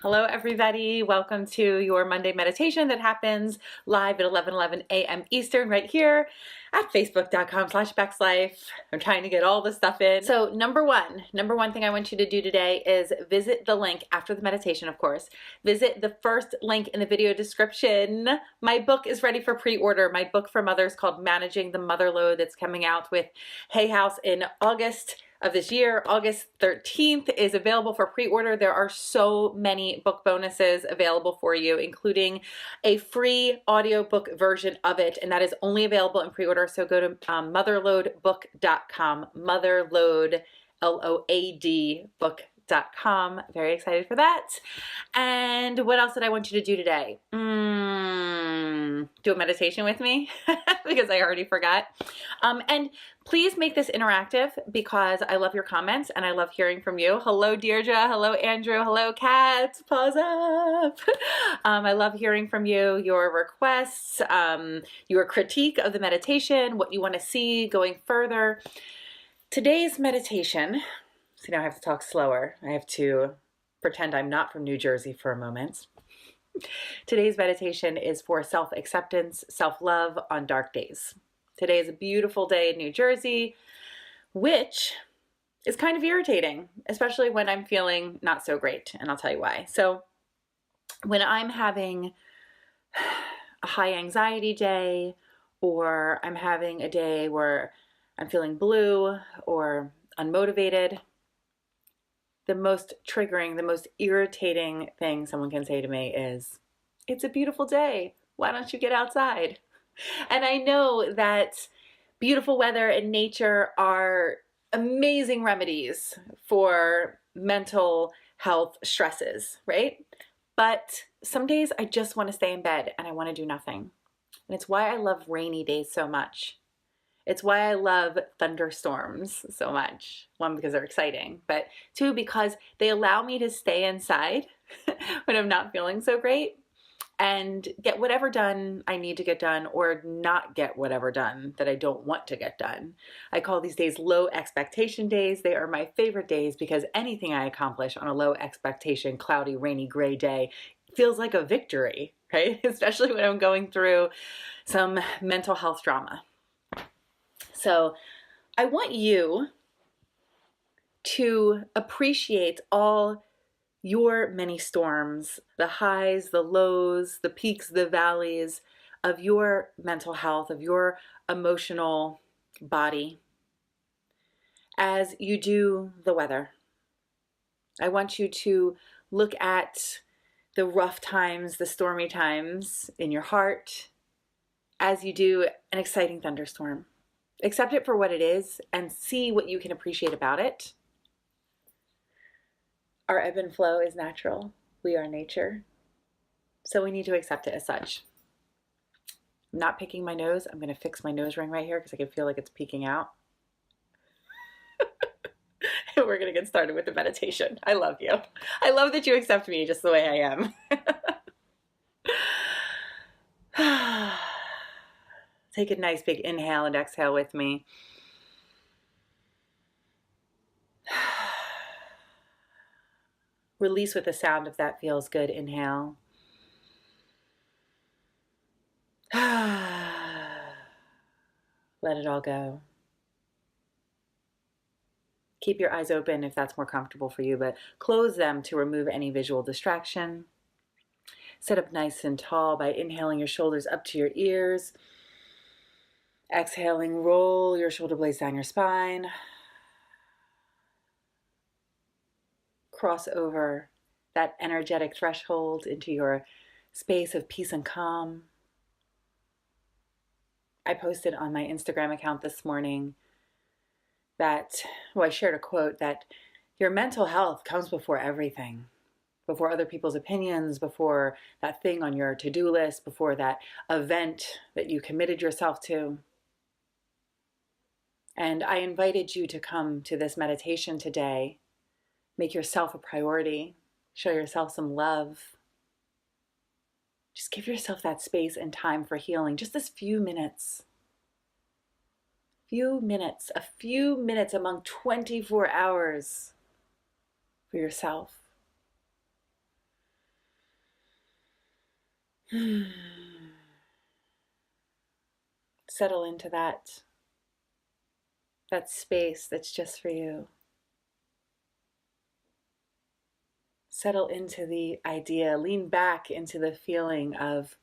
Hello, everybody. Welcome to your Monday meditation that happens live at 11:11 a.m. Eastern right here at facebook.com/BEXLIFE. I'm trying to get all this stuff in. So number one thing I want you to do today is visit the link after the meditation, of course. Visit the first link in the video description. My book is ready for pre-order. My book for mothers called Managing the Mother Load that's coming out with Hay House in August of this year. August 13th is available for pre-order. There are so many book bonuses available for you, including a free audiobook version of it, and that is only available in pre-order. So go to motherloadbook.com, motherload, L-O-A-D, book.com. Very excited for that. And what else did I want you to do today? Do a meditation with me because I already forgot. And please make this interactive because I love your comments and I love hearing from you. Hello, Deirdre. Hello, Andrew. Hello, Kat. Pause up. I love hearing from you, your requests, your critique of the meditation, what you want to see going further. Today's meditation, see, now I have to talk slower. I have to pretend I'm not from New Jersey for a moment. Today's meditation is for self-acceptance, self-love on dark days. Today is a beautiful day in New Jersey, which is kind of irritating, especially when I'm feeling not so great, and I'll tell you why. So when I'm having a high anxiety day, or I'm having a day where I'm feeling blue or unmotivated, the most triggering, the most irritating thing someone can say to me is, "It's a beautiful day. Why don't you get outside?" And I know that beautiful weather and nature are amazing remedies for mental health stresses, right? But some days I just want to stay in bed and I want to do nothing. And it's why I love rainy days so much. It's why I love thunderstorms so much. One, because they're exciting, but two, because they allow me to stay inside when I'm not feeling so great and get whatever done I need to get done, or not get whatever done that I don't want to get done. I call these days low expectation days. They are my favorite days because anything I accomplish on a low expectation, cloudy, rainy, gray day feels like a victory, right? Especially when I'm going through some mental health drama. So I want you to appreciate all your many storms, the highs, the lows, the peaks, the valleys of your mental health, of your emotional body as you do the weather. I want you to look at the rough times, the stormy times in your heart as you do an exciting thunderstorm. Accept it for what it is and see what you can appreciate about it. Our ebb and flow is natural. We are nature. So we need to accept it as such. I'm not picking my nose. I'm going to fix my nose ring right here because I can feel like it's peeking out. And we're going to get started with the meditation. I love you. I love that you accept me just the way I am. Take a nice big inhale and exhale with me. Release with the sound if that feels good. Inhale. Let it all go. Keep your eyes open if that's more comfortable for you, but close them to remove any visual distraction. Sit up nice and tall by inhaling your shoulders up to your ears. Exhaling, roll your shoulder blades down your spine. Cross over that energetic threshold into your space of peace and calm. I posted on my Instagram account this morning that, I shared a quote that your mental health comes before everything. Before other people's opinions, before that thing on your to-do list, before that event that you committed yourself to. And I invited you to come to this meditation today. Make yourself a priority. Show yourself some love. Just give yourself that space and time for healing. Just this few minutes. A few minutes among 24 hours for yourself. Settle into that space that's just for you. Settle into the idea, lean back into the feeling of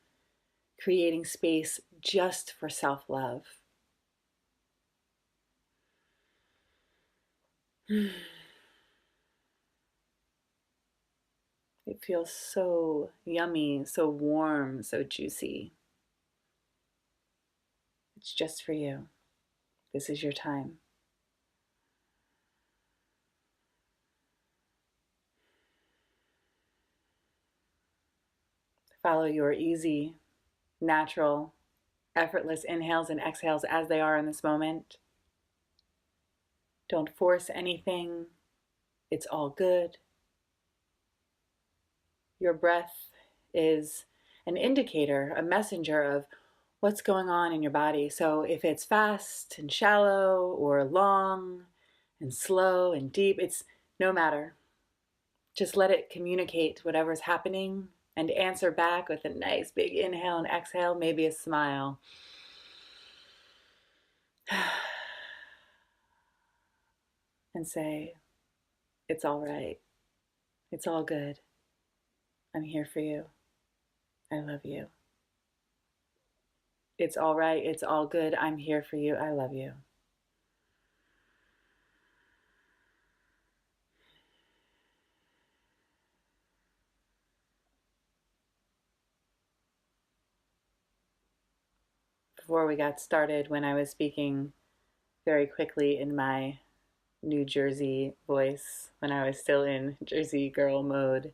creating space just for self-love. It feels so yummy, so warm, so juicy. It's just for you. This is your time. Follow your easy, natural, effortless inhales and exhales as they are in this moment. Don't force anything. It's all good. Your breath is an indicator, a messenger of what's going on in your body. So if it's fast and shallow or long and slow and deep, it's no matter. Just let it communicate whatever's happening and answer back with a nice big inhale and exhale, maybe a smile. And say, it's all right. It's all good. I'm here for you. I love you. It's all right. It's all good. I'm here for you. I love you. Before we got started, when I was speaking very quickly in my New Jersey voice, when I was still in Jersey girl mode,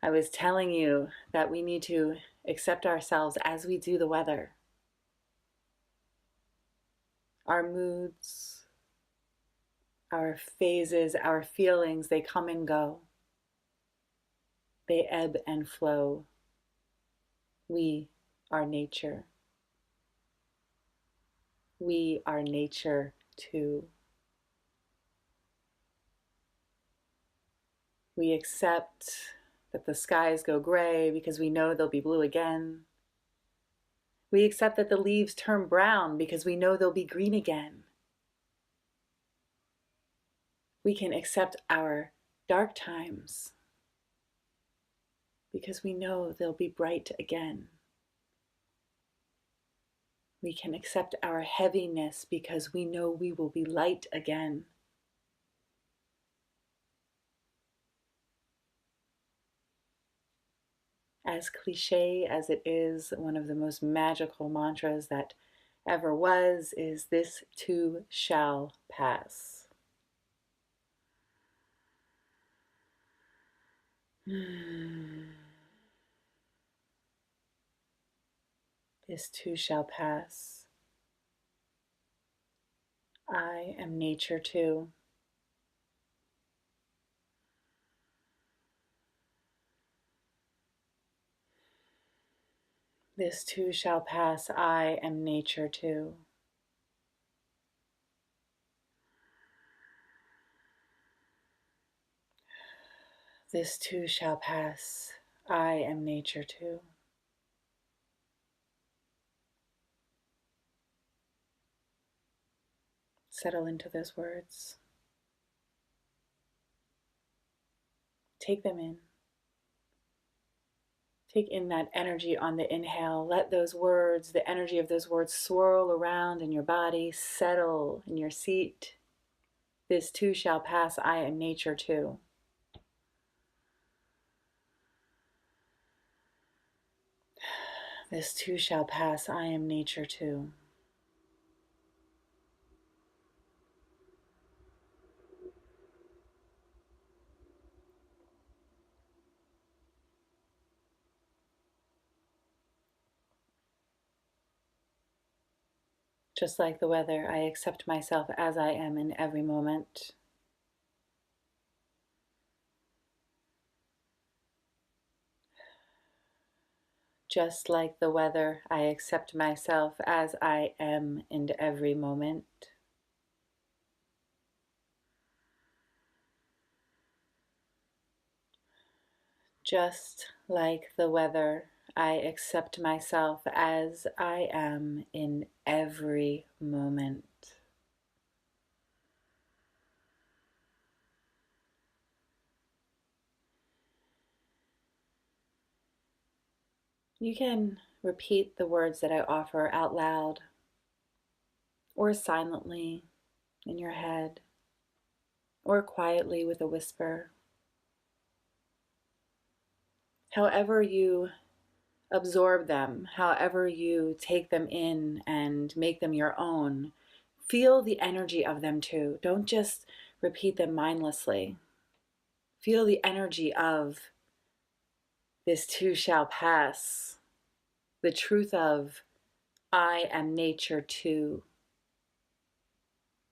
I was telling you that we need to accept ourselves as we do the weather. Our moods, our phases, our feelings, they come and go. They ebb and flow. We are nature. We are nature too. We accept that the skies go gray because we know they'll be blue again. We accept that the leaves turn brown because we know they'll be green again. We can accept our dark times because we know they'll be bright again. We can accept our heaviness because we know we will be light again. As cliche as it is, one of the most magical mantras that ever was is, this too shall pass. This too shall pass. I am nature too. This too shall pass. I am nature too. This too shall pass. I am nature too. Settle into those words. Take them in. Take in that energy on the inhale. Let those words, the energy of those words, swirl around in your body. Settle in your seat. This too shall pass. I am nature too. This too shall pass. I am nature too. Just like the weather, I accept myself as I am in every moment. Just like the weather, I accept myself as I am in every moment. Just like the weather, I accept myself as I am in every moment. You can repeat the words that I offer out loud or silently in your head or quietly with a whisper. However you absorb them, however you take them in and make them your own, feel the energy of them too. Don't just repeat them mindlessly. Feel the energy of this too shall pass, the truth of I am nature too,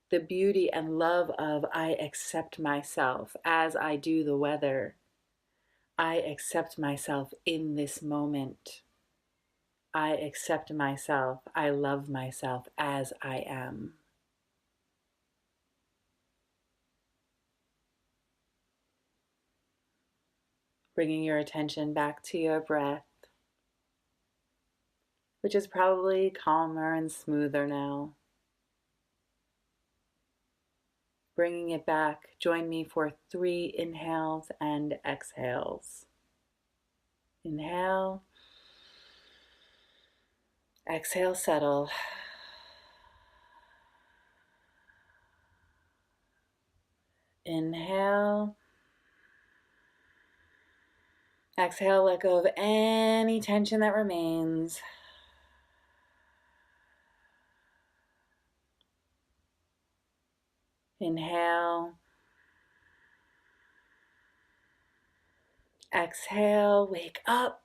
the beauty and love of I accept myself as I do the weather. I accept myself in this moment. I accept myself. I love myself as I am. Bringing your attention back to your breath, which is probably calmer and smoother now. Bringing it back, join me for 3 inhales and exhales. Inhale. Exhale, settle. Inhale. Exhale, let go of any tension that remains. Inhale. Exhale, wake up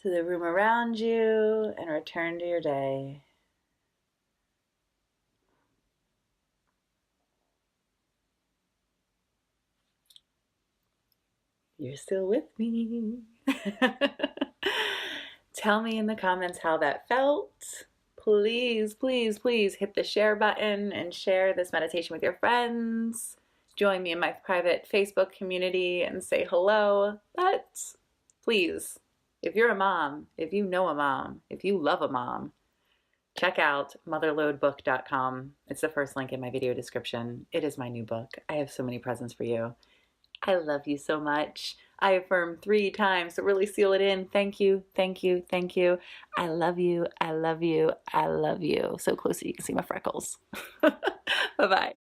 to the room around you and return to your day. You're still with me. Tell me in the comments how that felt. Please, please, please hit the share button and share this meditation with your friends. Join me in my private Facebook community and say hello. But please, if you're a mom, if you know a mom, if you love a mom, check out motherloadbook.com. It's the first link in my video description. It is my new book. I have so many presents for you. I love you so much. I affirm 3 times to really seal it in. Thank you, thank you, thank you. I love you, I love you, I love you. So close that you can see my freckles. Bye-bye.